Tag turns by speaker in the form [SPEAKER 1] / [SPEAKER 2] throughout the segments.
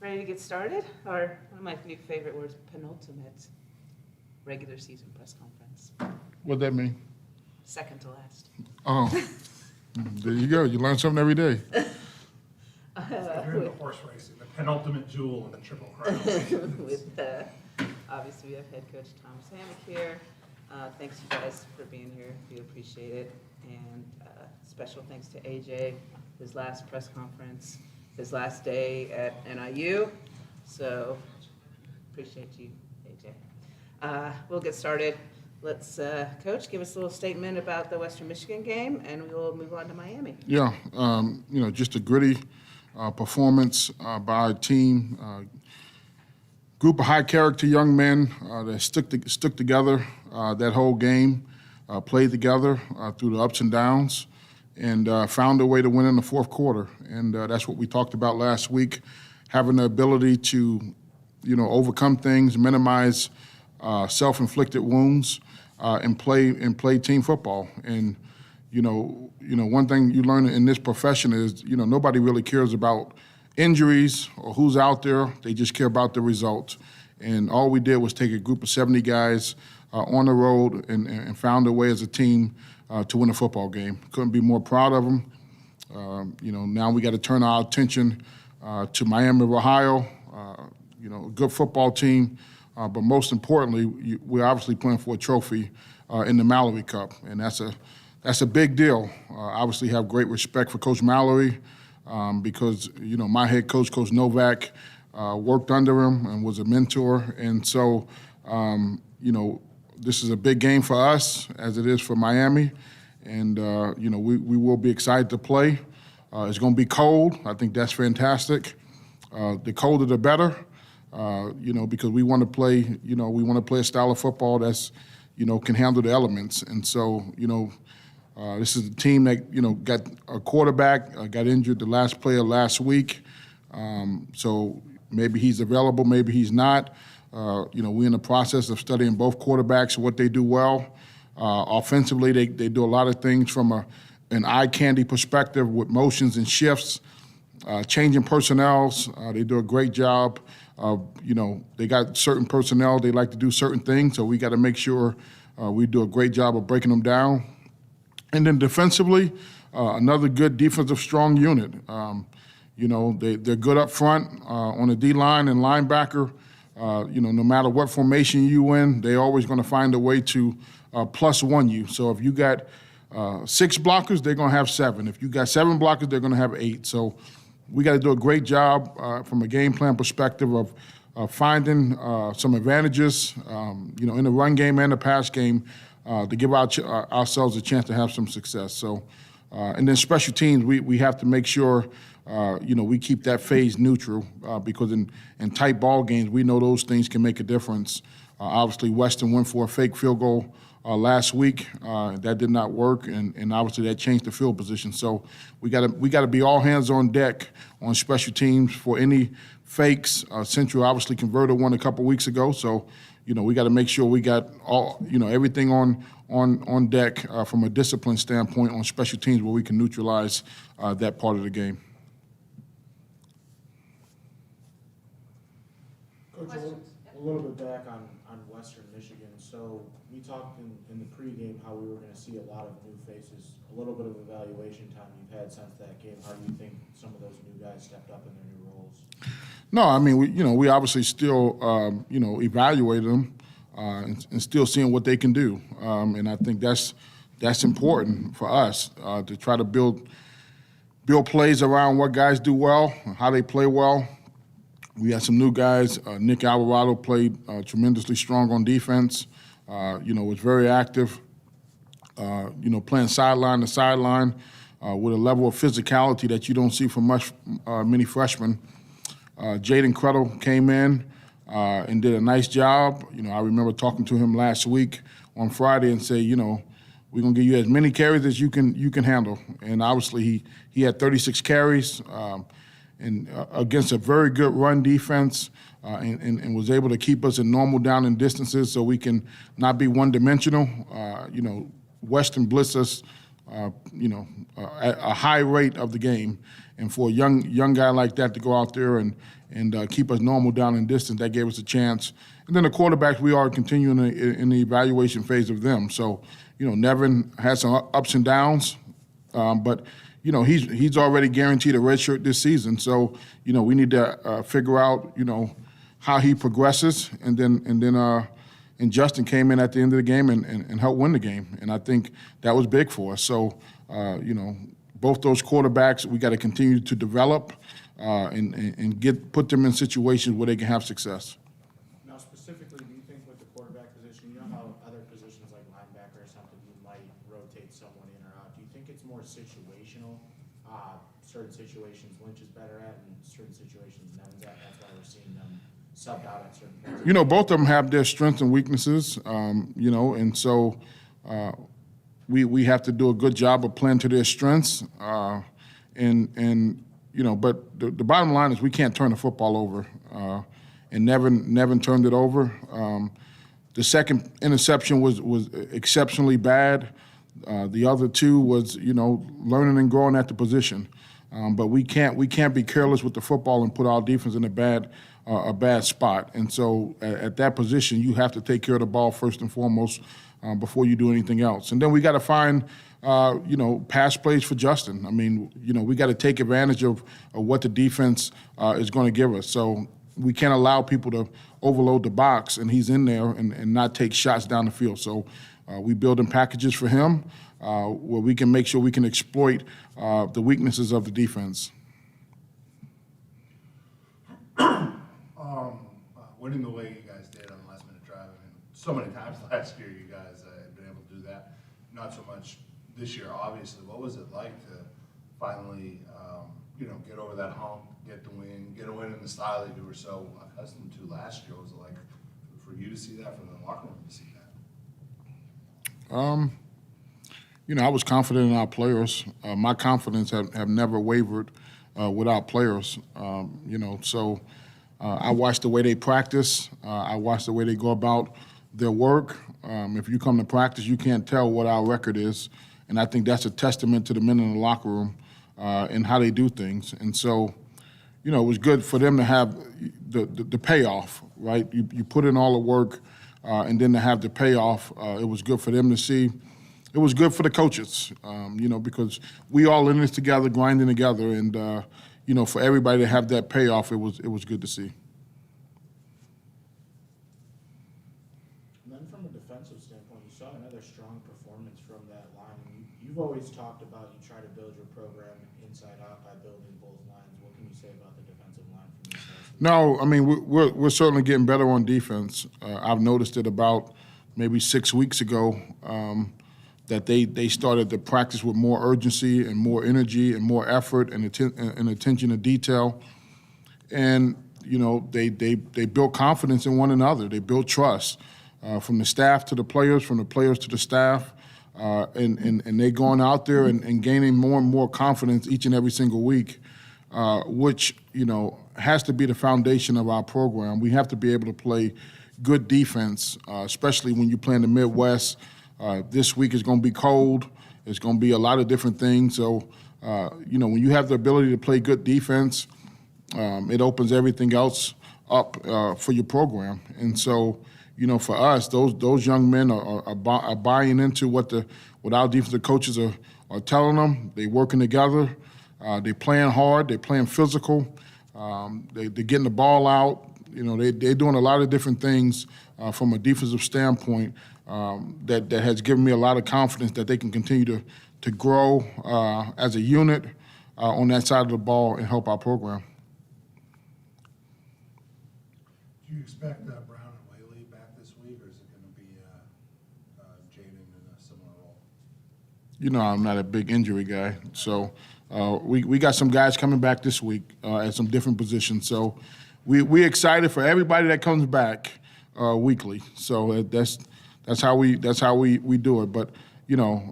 [SPEAKER 1] Ready to get started? Or one of my new favorite words, penultimate regular season press conference.
[SPEAKER 2] What'd that mean?
[SPEAKER 1] Second to last.
[SPEAKER 2] Oh, there you go. You learn something every day.
[SPEAKER 3] You're in the horse racing, the penultimate jewel in the Triple Crown.
[SPEAKER 1] With, obviously, we have Head Coach Thomas Hammock here. Thanks, you guys, for being here. We appreciate it. And special thanks to AJ, his last press conference, his last day at NIU. So, appreciate you, AJ. We'll get started. Let's, Coach, give us a little statement about the Western Michigan game, and we will move on to Miami.
[SPEAKER 2] Yeah, just a gritty performance by our team. Group of high-character young men that stuck together that whole game, played together through the ups and downs, and found a way to win in the fourth quarter. And that's what we talked about last week, having the ability to, overcome things, minimize self-inflicted wounds, and play team football. And one thing you learn in this profession is, nobody really cares about injuries or who's out there. They just care about the result. And all we did was take a group of 70 guys on the road and found a way as a team to win a football game. Couldn't be more proud of them. Now we got to turn our attention to Miami of Ohio. A good football team. But most importantly, we're obviously playing for a trophy in the Mallory Cup, and that's a big deal. Obviously have great respect for Coach Mallory because, my head coach, Coach Novak, worked under him and was a mentor. And so, this is a big game for us as it is for Miami. And, we will be excited to play. It's going to be cold. I think that's fantastic. The colder, the better. Because we want to play, a style of football that's, can handle the elements. And so, this is a team that, got a quarterback, got injured the last player last week. So maybe he's available, maybe he's not. We're in the process of studying both quarterbacks, what they do well. Offensively, they do a lot of things from an eye candy perspective with motions and shifts, changing personnels. They do a great job. They got certain personnel, they like to do certain things, so we got to make sure we do a great job of breaking them down. And then defensively, another good defensive strong unit. They're good up front on the D-line and linebacker. No matter what formation you in, they're always going to find a way to +1 you. So if you got 6 blockers, they're going to have 7. If you got 7 blockers, they're going to have 8. So we got to do a great job from a game plan perspective of finding some advantages, in the run game and the pass game to give ourselves a chance to have some success. So, and then special teams, we have to make sure, we keep that phase neutral because in tight ball games, we know those things can make a difference. Obviously, Western went for a fake field goal last week. That did not work, and obviously that changed the field position. So we got to be all hands on deck on special teams for any fakes. Central obviously converted one a couple weeks ago, so we got to make sure we got all everything on deck from a discipline standpoint on special teams where we can neutralize that part of the game.
[SPEAKER 4] Coach, a little bit back on Western Michigan. So we talked in the pregame how we were going to see a lot of new faces, a little bit of evaluation time you've had since that game. How do you think some of those new guys stepped up in their new roles?
[SPEAKER 2] No, I mean, we obviously still, evaluate them and still seeing what they can do. And I think that's important for us to try to build plays around what guys do well, how they play well. We had some new guys. Nick Alvarado played tremendously strong on defense. Was very active. Playing sideline to sideline with a level of physicality that you don't see from many freshmen. Jaden Credle came in and did a nice job. I remember talking to him last week on Friday and say, we're gonna give you as many carries as you can handle. And obviously he had 36 carries. And against a very good run defense and was able to keep us in normal down and distances so we can not be one-dimensional. Western blitzed us, at a high rate of the game. And for a young guy like that to go out there and keep us normal down in distance, that gave us a chance. And then the quarterbacks, we are continuing in the evaluation phase of them. So, Nevin has some ups and downs, but he's already guaranteed a red shirt this season. So, we need to figure out, how he progresses, and Justin came in at the end of the game and helped win the game. And I think that was big for us. So, both those quarterbacks, we got to continue to develop and put them in situations where they can have success.
[SPEAKER 4] Now, specifically, do you think with the quarterback position, how other positions like linebacker or something, you might rotate someone in or out? Do you think it's more situational? Certain situations Lynch is better at, and certain situations Nevin's at. That's why we're seeing them subbed out at certain points.
[SPEAKER 2] Both of them have their strengths and weaknesses, and so we have to do a good job of playing to their strengths. But the bottom line is we can't turn the football over, and Nevin turned it over. The second interception was exceptionally bad. The other two was learning and growing at the position. But we can't be careless with the football and put our defense in a bad spot. And so at that position, you have to take care of the ball first and foremost before you do anything else. And then we got to find pass plays for Justin. I mean, we got to take advantage of what the defense is going to give us. So we can't allow people to overload the box and he's in there and not take shots down the field. So we building packages for him where we can make sure we can exploit the weaknesses of the defense.
[SPEAKER 5] Winning the way you guys did on the last minute drive, I mean, so many times last year you guys have been able to do that. Not so much this year, obviously. What was it like to finally, get over that hump, get a win in the style that you were so accustomed to last year? What was it like for you to see that, for the locker room to see that?
[SPEAKER 2] I was confident in our players. My confidence have never wavered with our players. So I watch the way they practice. I watch the way they go about their work. If you come to practice, you can't tell what our record is. And I think that's a testament to the men in the locker room and how they do things. And so, it was good for them to have the payoff, right? You put in all the work and then to have the payoff, it was good for them to see. It was good for the coaches, because we all in this together, grinding together, and for everybody to have that payoff, it was good to see.
[SPEAKER 4] And then from a defensive standpoint, you saw another strong performance from that line. And you've always talked about you try to build your program inside out by building both lines. What can you say about the defensive line from this last week?
[SPEAKER 2] No, I mean we're certainly getting better on defense. I've noticed it about maybe 6 weeks ago. That they started to practice with more urgency and more energy and more effort and attention to detail. And, they built confidence in one another. They built trust from the staff to the players, from the players to the staff. And they going out there and gaining more and more confidence each and every single week, which, has to be the foundation of our program. We have to be able to play good defense, especially when you play in the Midwest. This week is going to be cold. It's going to be a lot of different things. So, when you have the ability to play good defense, it opens everything else up for your program. And so, for us, those young men are buying into what our defensive coaches are telling them. They're working together. They're playing hard. They're playing physical. They're getting the ball out. They're doing a lot of different things from a defensive standpoint. That has given me a lot of confidence that they can continue to grow as a unit on that side of the ball and help our program.
[SPEAKER 5] Do you expect Brown and Whaley back this week, or is it going to be Jaden in a similar role?
[SPEAKER 2] I'm not a big injury guy, so we got some guys coming back this week at some different positions. So we're excited for everybody that comes back weekly. So that's how we do it. But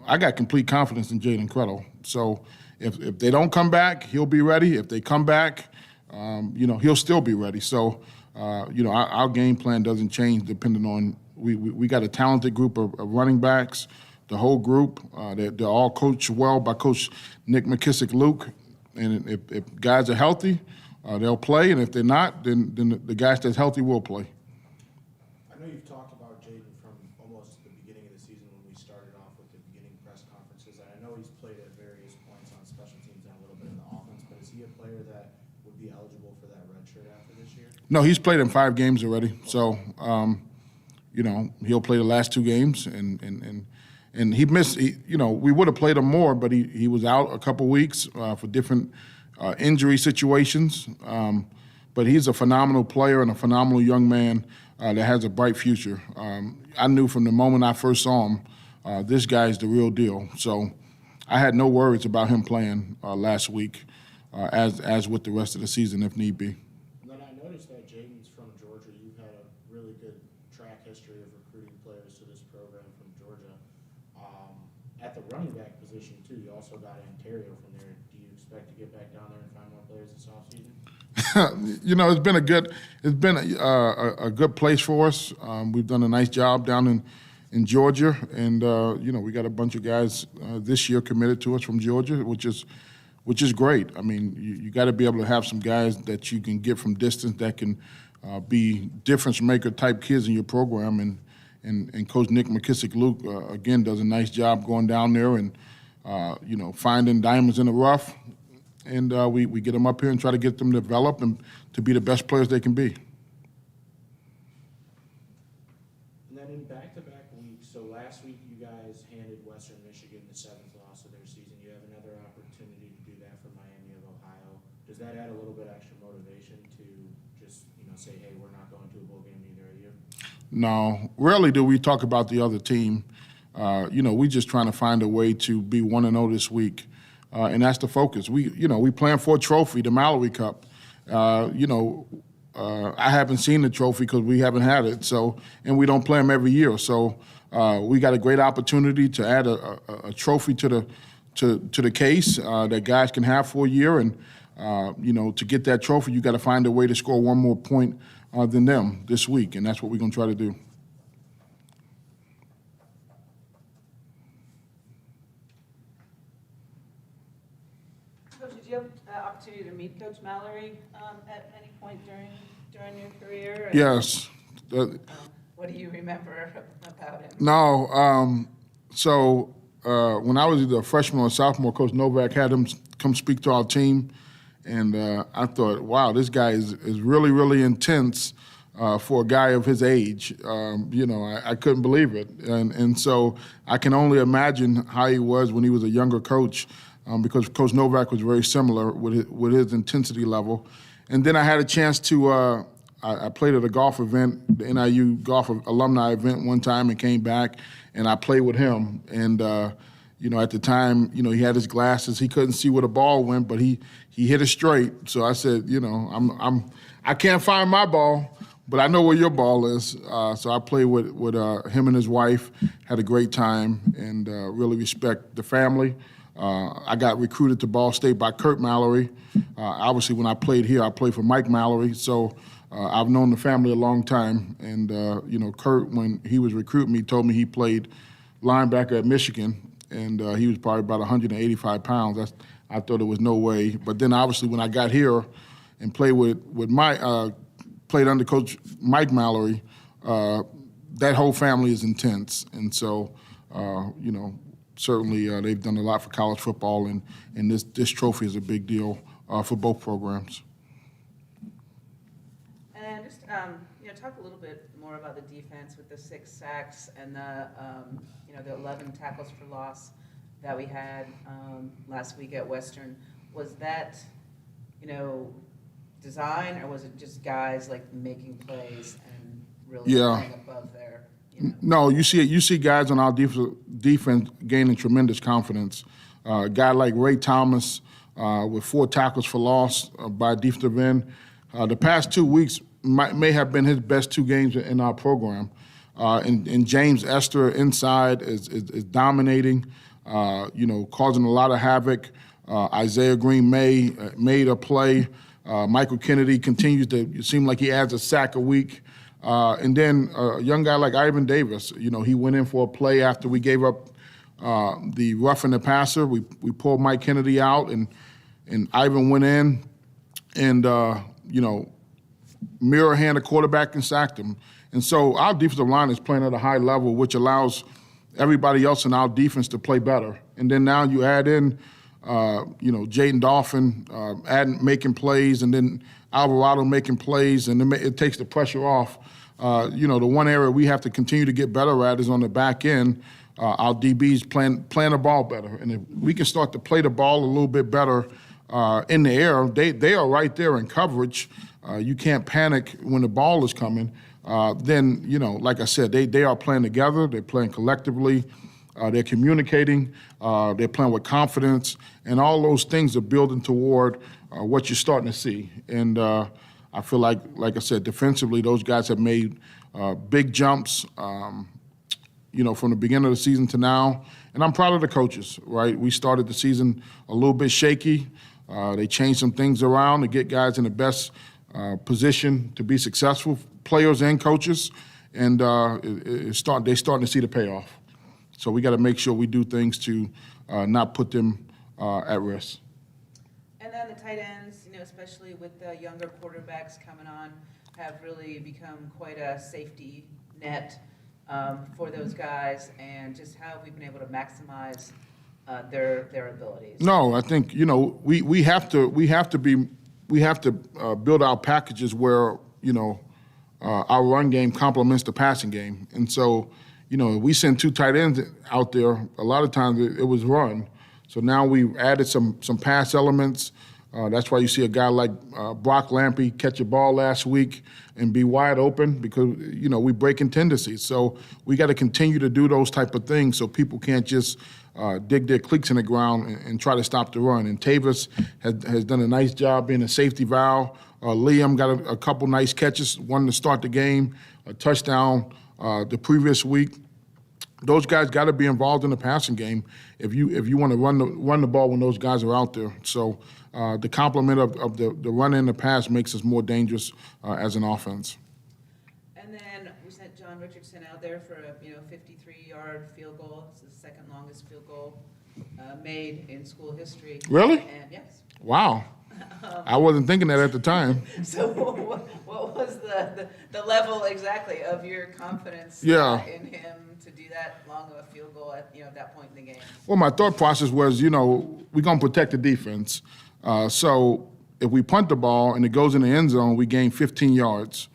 [SPEAKER 2] I got complete confidence in Jaden Crettle. So if they don't come back, he'll be ready. If they come back, he'll still be ready. So our game plan doesn't change depending on we got a talented group of running backs. The whole group, they're all coached well by Coach Nick McKissick-Luke, And if guys are healthy, they'll play, and if they're not, then the guys that's healthy will play.
[SPEAKER 4] I know you've talked about Jaden from almost the beginning of the season when we started off with the beginning press conferences. And I know he's played at various points on special teams and a little bit in the offense, but is he a player that would be eligible for that red shirt after this year?
[SPEAKER 2] No, he's played in 5 games already. So, he'll play the last 2 games, and he missed. We would have played him more, but he was out a couple weeks for different injury situations. But he's a phenomenal player and a phenomenal young man that has a bright future. I knew from the moment I first saw him, this guy's the real deal. So I had no worries about him playing last week, as with the rest of the season if need be.
[SPEAKER 4] And then I noticed that Jaden's from Georgia. You've had a really good track history of recruiting players to this program from Georgia. At the running back position, too, you also got Ontario from there. Do you expect to get back down there and find more players this offseason?
[SPEAKER 2] It's been a good place for us. We've done a nice job down in Georgia, and we got a bunch of guys this year committed to us from Georgia, which is great. I mean, you got to be able to have some guys that you can get from distance that can be difference maker type kids in your program, and Coach Nick McKissick-Luke again does a nice job going down there and finding diamonds in the rough. And we get them up here and try to get them developed and to be the best players they can be.
[SPEAKER 4] And then in back-to-back weeks, so last week you guys handed Western Michigan the 7th loss of their season. You have another opportunity to do that for Miami of Ohio. Does that add a little bit extra motivation to just say, hey, we're not going to a bowl game, neither are you?
[SPEAKER 2] No, rarely do we talk about the other team. We just trying to find a way to be 1-0 this week. And that's the focus. We playing for a trophy, the Mallory Cup. I haven't seen the trophy because we haven't had it. So, and we don't play them every year. So, we got a great opportunity to add a trophy to the case that guys can have for a year. And to get that trophy, you got to find a way to score one more point than them this week, and that's what we're going to try to do.
[SPEAKER 1] Coach, did you have an opportunity to meet Coach Mallory at any point during your career?
[SPEAKER 2] Yes.
[SPEAKER 1] What do you remember about him?
[SPEAKER 2] No. So when I was either a freshman or sophomore, Coach Novak had him come speak to our team, and I thought, wow, this guy is really, really intense for a guy of his age. I couldn't believe it, and so I can only imagine how he was when he was a younger coach. Because Coach Novak was very similar with his intensity level. And then I had a chance to, I played at a golf event, the NIU golf alumni event one time, and came back, and I played with him. And, at the time, he had his glasses. He couldn't see where the ball went, but he hit it straight. So I said, I can't find my ball, but I know where your ball is. So I played with him and his wife, had a great time, and really respect the family. I got recruited to Ball State by Kurt Mallory. Obviously, when I played here, I played for Mike Mallory. So I've known the family a long time. And, Kurt, when he was recruiting me, told me he played linebacker at Michigan, and he was probably about 185 pounds. I thought there was no way. But then, obviously, when I got here and played played under Coach Mike Mallory, that whole family is intense. And so, certainly, they've done a lot for college football, and this trophy is a big deal for both programs.
[SPEAKER 1] And just talk a little bit more about the defense with the 6 sacks and the 11 tackles for loss that we had last week at Western. Was that design, or was it just guys making plays and really playing above their?
[SPEAKER 2] No, you see guys on our defense gaining tremendous confidence. A guy like Ray Thomas with 4 tackles for loss by defensive end. The past 2 weeks may have been his best 2 games in our program. And James Esther inside is dominating, causing a lot of havoc. Isaiah Green made a play. Michael Kennedy continues to seem like he adds a sack a week. And then a young guy like Ivan Davis, he went in for a play after we gave up the roughing the passer. We pulled Mike Kennedy out, and and Ivan went in and, mirror hand the quarterback and sacked him. And so our defensive line is playing at a high level, which allows everybody else in our defense to play better. And then now you add in, Jaden Dolphin making plays, and then Alvarado making plays, and then it takes the pressure off. The one area we have to continue to get better at is on the back end. Our DBs playing the ball better. And if we can start to play the ball a little bit better in the air, they are right there in coverage. You can't panic when the ball is coming. Then, like I said, they are playing together. They're playing collectively. They're communicating. They're playing with confidence. And all those things are building toward what you're starting to see. And I feel like I said, defensively, those guys have made big jumps, from the beginning of the season to now. And I'm proud of the coaches, right? We started the season a little bit shaky. They changed some things around to get guys in the best position to be successful, players and coaches. And they're starting to see the payoff. So we got to make sure we do things to not put them at risk.
[SPEAKER 1] And then the tight ends, especially with the younger quarterbacks coming on, have really become quite a safety net for those guys, and just how we've been able to maximize their abilities.
[SPEAKER 2] No, I think we have to build our packages where our run game complements the passing game, and so we send two tight ends out there. A lot of times it was run, so now we've added some pass elements. That's why you see a guy like Brock Lampy catch a ball last week and be wide open because, we break in tendencies. So we got to continue to do those type of things so people can't just dig their cleats in the ground and try to stop the run. And Tavis has done a nice job being a safety valve. Liam got a couple nice catches, one to start the game, a touchdown the previous week. Those guys got to be involved in the passing game if you want to run the ball when those guys are out there. So the complement of the run and the pass makes us more dangerous as an offense.
[SPEAKER 1] And then we sent John Richardson out there for a 53-yard field goal. It's the second longest field goal made in school history.
[SPEAKER 2] Really?
[SPEAKER 1] And yes.
[SPEAKER 2] Wow. I wasn't thinking that at the time.
[SPEAKER 1] So what was the level exactly of your confidence
[SPEAKER 2] Yeah.
[SPEAKER 1] in him to do that long of a field goal at that point in the game?
[SPEAKER 2] Well, my thought process was, we're going to protect the defense. So if we punt the ball and it goes in the end zone, we gain 15 yards.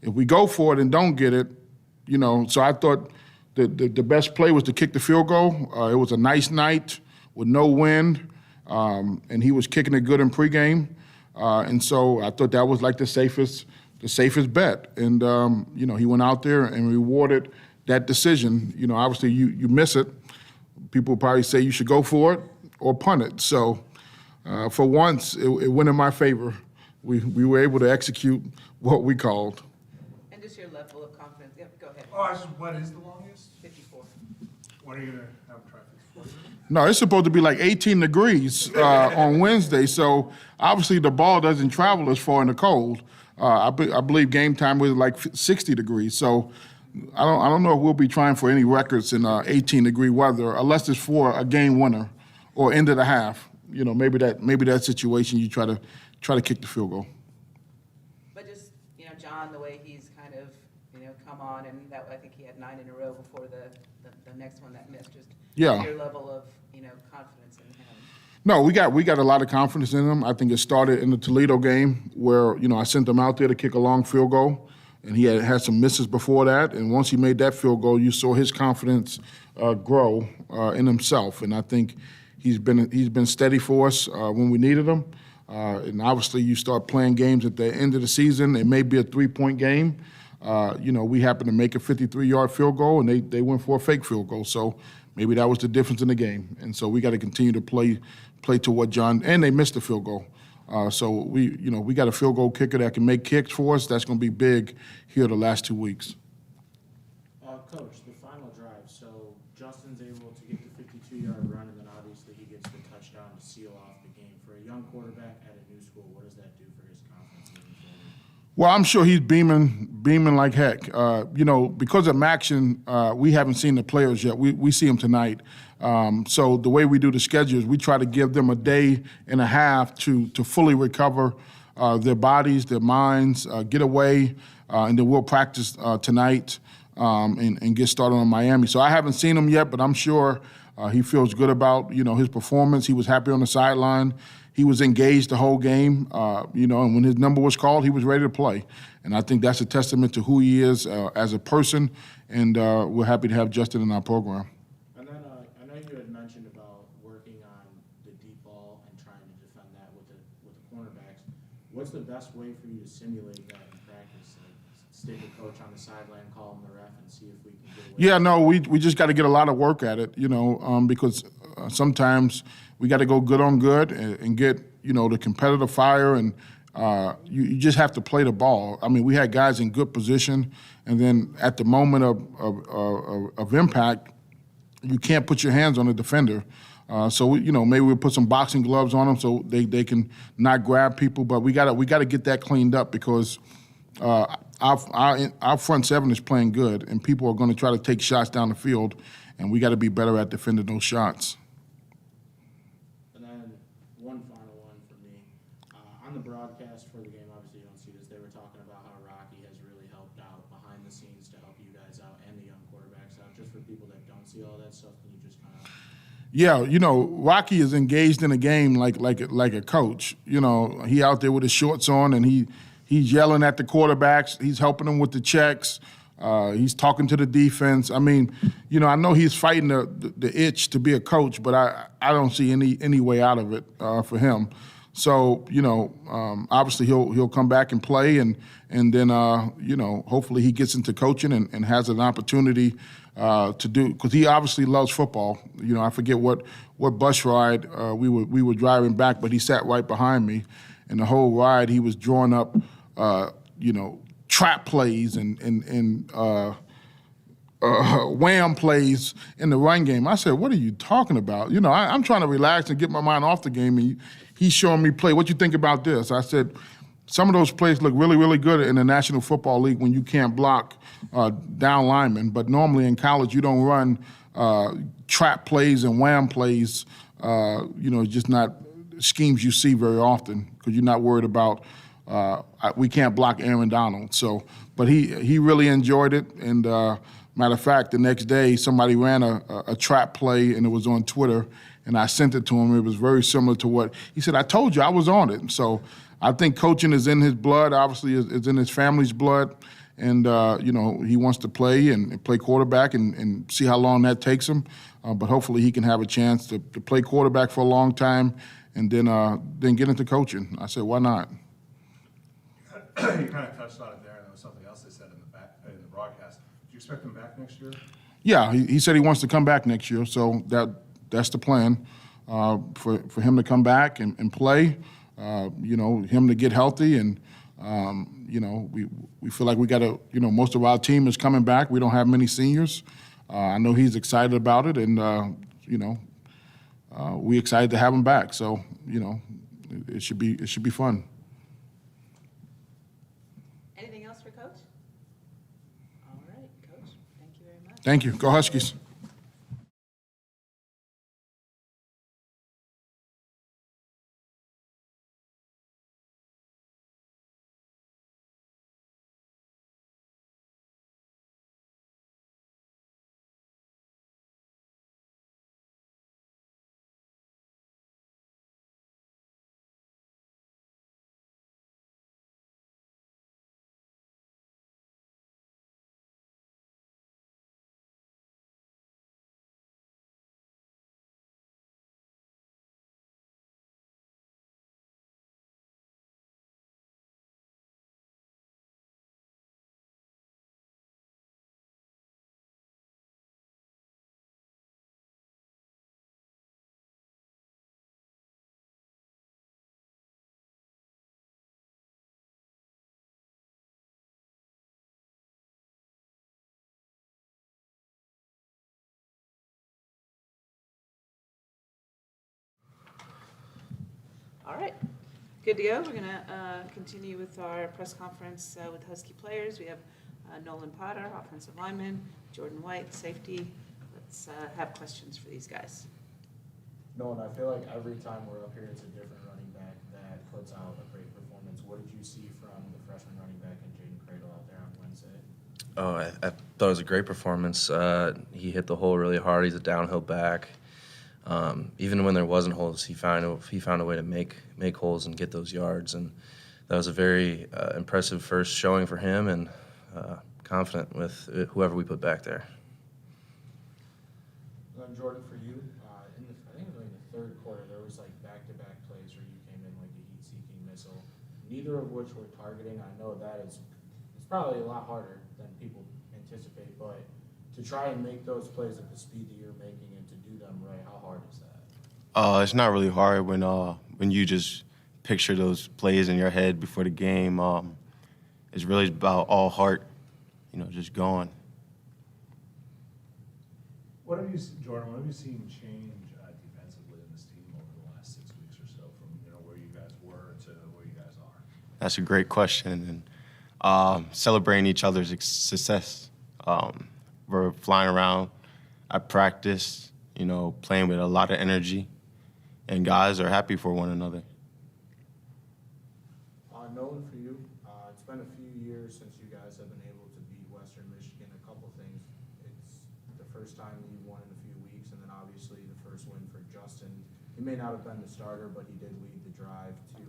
[SPEAKER 2] If we go for it and don't get it, so I thought the best play was to kick the field goal. It was a nice night with no wind, and he was kicking it good in pregame. And so I thought that was like the safest bet. And, he went out there and rewarded that decision. Obviously you miss it. People probably say you should go for it or punt it. So for once, it went in my favor. We were able to execute what we called.
[SPEAKER 1] And just your level of confidence. Yep, go ahead.
[SPEAKER 3] What is the longest?
[SPEAKER 1] 54.
[SPEAKER 3] When are you gonna have try 54?
[SPEAKER 2] No, it's supposed to be like 18 degrees on Wednesday, so obviously the ball doesn't travel as far in the cold. I believe game time was like 60 degrees, so I don't know if we'll be trying for any records in 18-degree weather unless it's for a game winner or end of the half. Maybe that situation you try to kick the field goal.
[SPEAKER 1] But just, John, the way he's kind of, come on, and that I think he had 9 in a row before the next one that missed. Just
[SPEAKER 2] Yeah.
[SPEAKER 1] your level of, confidence in him.
[SPEAKER 2] No, we got a lot of confidence in him. I think it started in the Toledo game where, I sent him out there to kick a long field goal, and he had some misses before that. And once he made that field goal, you saw his confidence grow in himself. And I think he's been steady for us when we needed him. And obviously, you start playing games at the end of the season. It may be a 3-point game. We happened to make a 53-yard field goal, and they went for a fake field goal. So maybe that was the difference in the game. And so we got to continue to play to what John, and they missed the field goal. So we got a field goal kicker that can make kicks for us. That's going to be big here the last 2 weeks.
[SPEAKER 4] Coach, the final drive, so Justin's able to get the 52-yard run, and then obviously he gets the touchdown to seal off the game. For a young quarterback at a new school, what does that do for his confidence moving forward?
[SPEAKER 2] Well, I'm sure he's beaming like heck. Because of Maction, we haven't seen the players yet. We see them tonight. So the way we do the schedule is we try to give them a day and a half to fully recover their bodies, their minds, get away, and then we'll practice tonight and get started on Miami. So I haven't seen him yet, but I'm sure he feels good about his performance. He was happy on the sideline. He was engaged the whole game, and when his number was called, he was ready to play. And I think that's a testament to who he is as a person, and we're happy to have Justin in our program.
[SPEAKER 4] And then I know you had mentioned about working on the deep ball and trying to defend that with the cornerbacks. What's the best way for you to simulate that in practice? Like, stick a coach on the sideline, call him the ref, and see if we can get away.
[SPEAKER 2] Yeah, no, we just got to get a lot of work at it, because sometimes we got to go good on good and get, the competitive fire, and you just have to play the ball. I mean, we had guys in good position, and then at the moment of impact, you can't put your hands on the defender. So maybe we'll put some boxing gloves on them so they can not grab people. But we gotta get that cleaned up because our front seven is playing good, and people are going to try to take shots down the field, and we got to be better at defending those shots.
[SPEAKER 4] And then one final one for me. On the broadcast for the game, obviously you don't see this, they were talking about how Rocky has really helped out behind the scenes to help you guys out and the young quarterbacks out. Just for people that don't see all that stuff, can you just kind of...
[SPEAKER 2] Yeah, Rocky is engaged in a game like a coach. He out there with his shorts on, and he's yelling at the quarterbacks. He's helping them with the checks. He's talking to the defense. I mean, I know he's fighting the itch to be a coach, but I don't see any way out of it for him. So, obviously he'll come back and play, and then hopefully he gets into coaching and has an opportunity to do, because he obviously loves football. I forget what bus ride we were driving back, but he sat right behind me, and the whole ride he was drawing up trap plays and wham plays in the run game. I said, "What are you talking about?" I'm trying to relax and get my mind off the game, and he's showing me play. What you think about this? I said, some of those plays look really, really good in the National Football League when you can't block down linemen, but normally in college you don't run trap plays and wham plays. Just not schemes you see very often because you're not worried about we can't block Aaron Donald. So, but he really enjoyed it, and matter of fact, the next day somebody ran a trap play and it was on Twitter, and I sent it to him. It was very similar to what he said. I told you I was on it. So I think coaching is in his blood. Obviously, it's in his family's blood, and he wants to play and play quarterback and see how long that takes him. But hopefully, he can have a chance to play quarterback for a long time, and then get into coaching. I said, why not?
[SPEAKER 5] You kind of touched on it there, and there was something else they said in the broadcast. Do you expect him back next year?
[SPEAKER 2] Yeah, he said he wants to come back next year, so that's the plan for him to come back and play. Him to get healthy, and we feel like we got to. Most of our team is coming back. We don't have many seniors. I know he's excited about it, and we excited to have him back. So it should be fun.
[SPEAKER 1] Anything else for Coach? All right, Coach, thank you very much.
[SPEAKER 2] Thank you. Go Huskies.
[SPEAKER 1] All right. Good to go. We're going to continue with our press conference with Husky players. We have Nolan Potter, offensive lineman, Jordan White, safety. Let's have questions for these guys.
[SPEAKER 4] Nolan, I feel like every time we're up here, it's a different running back that puts out a great performance. What did you see from the freshman running back and Jaden Cradle out there on Wednesday?
[SPEAKER 6] Oh, I thought it was a great performance. He hit the hole really hard. He's a downhill back. Even when there wasn't holes, he found a way to make holes and get those yards. And that was a very impressive first showing for him, and confident with whoever we put back there.
[SPEAKER 4] And then Jordan, for you, I think in the third quarter, there was like back-to-back plays where you came in like a heat-seeking missile, neither of which were targeting. I know that it's probably a lot harder than people anticipate, but to try and make those plays at the speed that you're making and to do them right, how hard is that?
[SPEAKER 7] It's not really hard when you just picture those plays in your head before the game. It's really about all heart, just going.
[SPEAKER 5] Jordan, what have you seen change defensively in this team over the last 6 weeks or so from where you guys were to where you guys are?
[SPEAKER 7] That's a great question, and celebrating each other's success. We're flying around at practice, playing with a lot of energy, and guys are happy for one another.
[SPEAKER 4] Nolan, for you, it's been a few years since you guys have been able to beat Western Michigan. A couple things. It's the first time you've won in a few weeks, and then obviously the first win for Justin. He may not have been the starter, but he did lead the drive to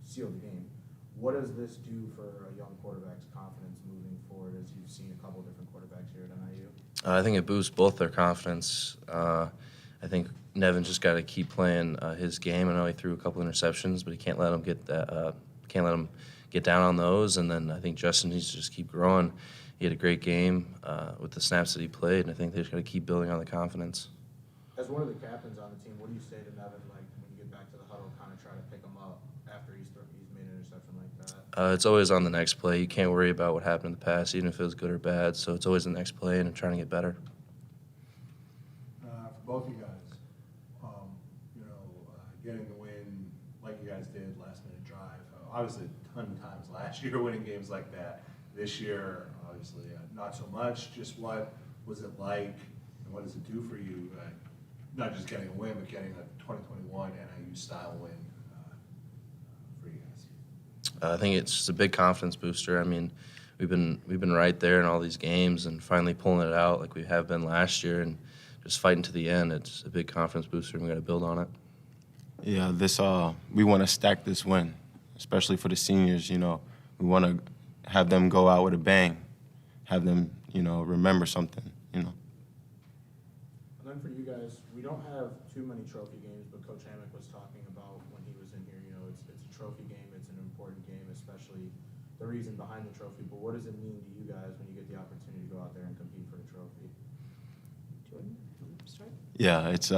[SPEAKER 4] seal the game. What does this do for a young quarterback's confidence moving forward, as you've seen a couple different quarterbacks here at NIU?
[SPEAKER 6] I think it boosts both their confidence. I think Nevin just got to keep playing his game. I know he threw a couple interceptions, but he can't let him get down on those. And then I think Justin needs to just keep growing. He had a great game with the snaps that he played, and I think they just got to keep building on the confidence.
[SPEAKER 4] As one of the captains on the team, what do you say to Nevin, like when you get back to the huddle, kind of try to pick him up after he's made an interception like that?
[SPEAKER 6] It's always on the next play. You can't worry about what happened in the past, even if it was good or bad. So it's always the next play and trying to get better.
[SPEAKER 5] For both you guys, getting the win like you guys did, last-minute drive. Obviously, a ton of times last year winning games like that. This year, obviously, not so much. Just what was it like, and what does it do for you? Not just getting a win, but getting a 2021 NIU-style win for you guys.
[SPEAKER 6] I think it's just a big confidence booster. I mean, we've been right there in all these games, and finally pulling it out like we have been last year, and just fighting to the end. It's a big confidence booster, and we got to build on it.
[SPEAKER 7] Yeah, we want to stack this win, especially for the seniors. We want to have them go out with a bang, have them, remember something.
[SPEAKER 4] And then for you guys, we don't have too many trophy games, but Coach Hammock was talking about when he was in here, it's a trophy game, it's an important game, especially the reason behind the trophy. But what does it mean to you guys when you get the opportunity to go out there and compete for the trophy?
[SPEAKER 1] Jordan, you want to start?
[SPEAKER 7] Yeah, it's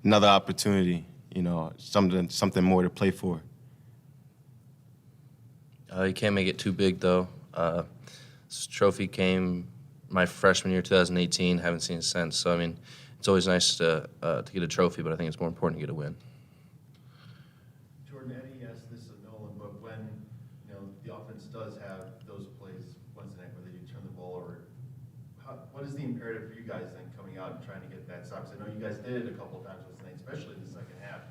[SPEAKER 7] another opportunity, something more to play for.
[SPEAKER 6] You can't make it too big, though. This trophy came my freshman year, 2018. Haven't seen it since. So, I mean, it's always nice to get a trophy, but I think it's more important to get a win.
[SPEAKER 8] Jordan, Eddie asked this of Nolan, but when the offense does have those plays Wednesday night where they do turn the ball over, what is the imperative for you guys then coming out and trying to get that stop? Because I know you guys did it a couple of times Wednesday night, especially in the second half,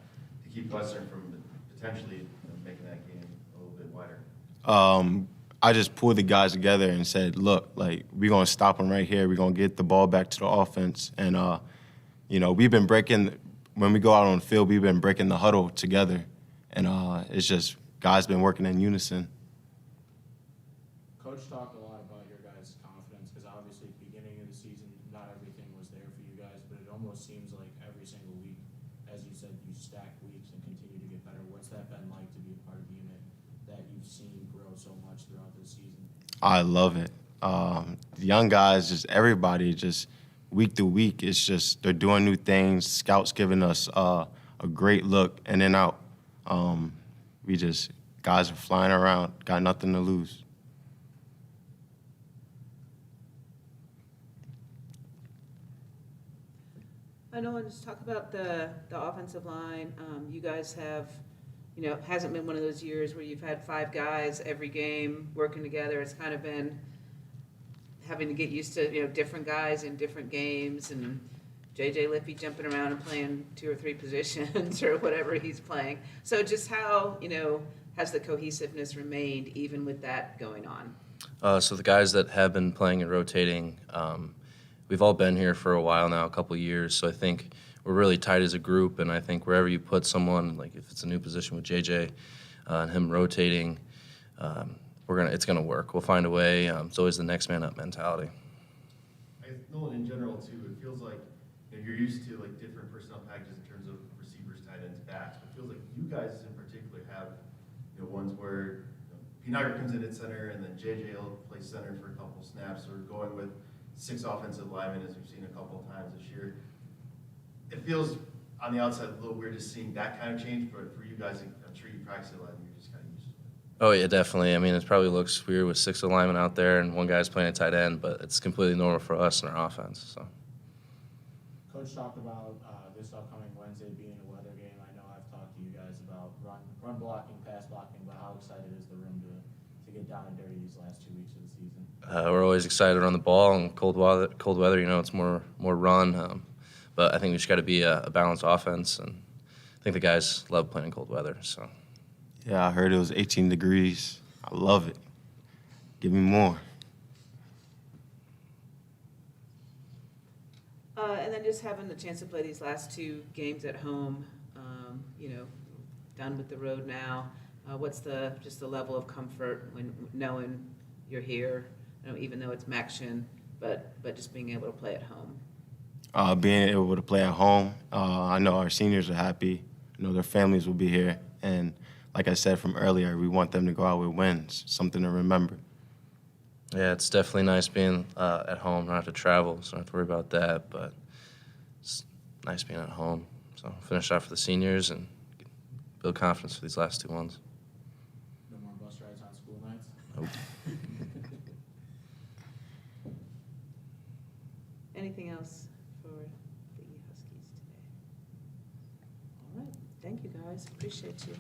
[SPEAKER 8] to keep Western from potentially making that game a little bit wider.
[SPEAKER 7] I just pulled the guys together and said, look, we're going to stop them right here. We're going to get the ball back to the offense. And, we've been breaking, when we go out on the field, we've been breaking the huddle together. And it's just guys been working in unison.
[SPEAKER 4] Coach talked a lot about your guys' confidence, because obviously at the beginning of the season, not everything was there for you guys, but it almost seems like every single week, as you said, you stack weeks and continue to get better. What's that been like to be a part of the unit that you've seen grow so much throughout this season?
[SPEAKER 7] I love it. The young guys, just everybody, just week to week, it's just they're doing new things. Scouts giving us a great look in and out. Guys are flying around, got nothing to lose.
[SPEAKER 1] I know, let's talk about the offensive line. You guys have you know, hasn't been one of those years where you've had 5 guys every game working together. It's kind of been having to get used to, you know, different guys in different games, and JJ Lippy jumping around and playing 2 or 3 positions or whatever he's playing. So just how, you know, has the cohesiveness remained even with that going on?
[SPEAKER 6] So the guys that have been playing and rotating, we've all been here for a while now, a couple years. So I think we're really tight as a group, and I think wherever you put someone, like if it's a new position with JJ and him rotating, it's gonna work. We'll find a way. It's always the next man up mentality.
[SPEAKER 8] I guess, Nolan, in general too, it feels like, you know, you're used to like different personnel packages in terms of receivers, tight ends, backs. But it feels like you guys in particular have, you know, ones where Pinagger comes in at center, and then JJ will play center for a couple snaps, or going with 6 offensive linemen, as we've seen a couple of times this year. It feels on the outside a little weird just seeing that kind of change, but for you guys, I'm sure you practice it a lot, and you're just kind of used to it.
[SPEAKER 6] Oh yeah, definitely. I mean, it probably looks weird with 6 alignment out there and one guy's playing a tight end, but it's completely normal for us in our offense. So.
[SPEAKER 4] Coach talked about this upcoming Wednesday being a weather game. I know I've talked to you guys about run blocking, pass blocking, but how excited is the room to get down and dirty these last 2 weeks of the season?
[SPEAKER 6] We're always excited on the ball, and cold weather, you know, it's more run. But I think we just got to be a balanced offense, and I think the guys love playing in cold weather. So.
[SPEAKER 7] Yeah, I heard it was 18 degrees. I love it. Give me more.
[SPEAKER 1] And then just having the chance to play these last 2 games at home, you know, done with the road now. What's the level of comfort when knowing you're here, you know, even though it's Maction, but just being able to play at home?
[SPEAKER 7] Being able to play at home, I know our seniors are happy. I know their families will be here. And like I said from earlier, we want them to go out with wins, something to remember.
[SPEAKER 6] Yeah, it's definitely nice being at home, not have to travel, so I don't have to worry about that. But it's nice being at home. So finish out for the seniors and build confidence for these last 2 ones.
[SPEAKER 4] No more bus rides on school nights?
[SPEAKER 6] Nope.
[SPEAKER 1] Anything else for the Huskies today? All right, thank you guys, appreciate you.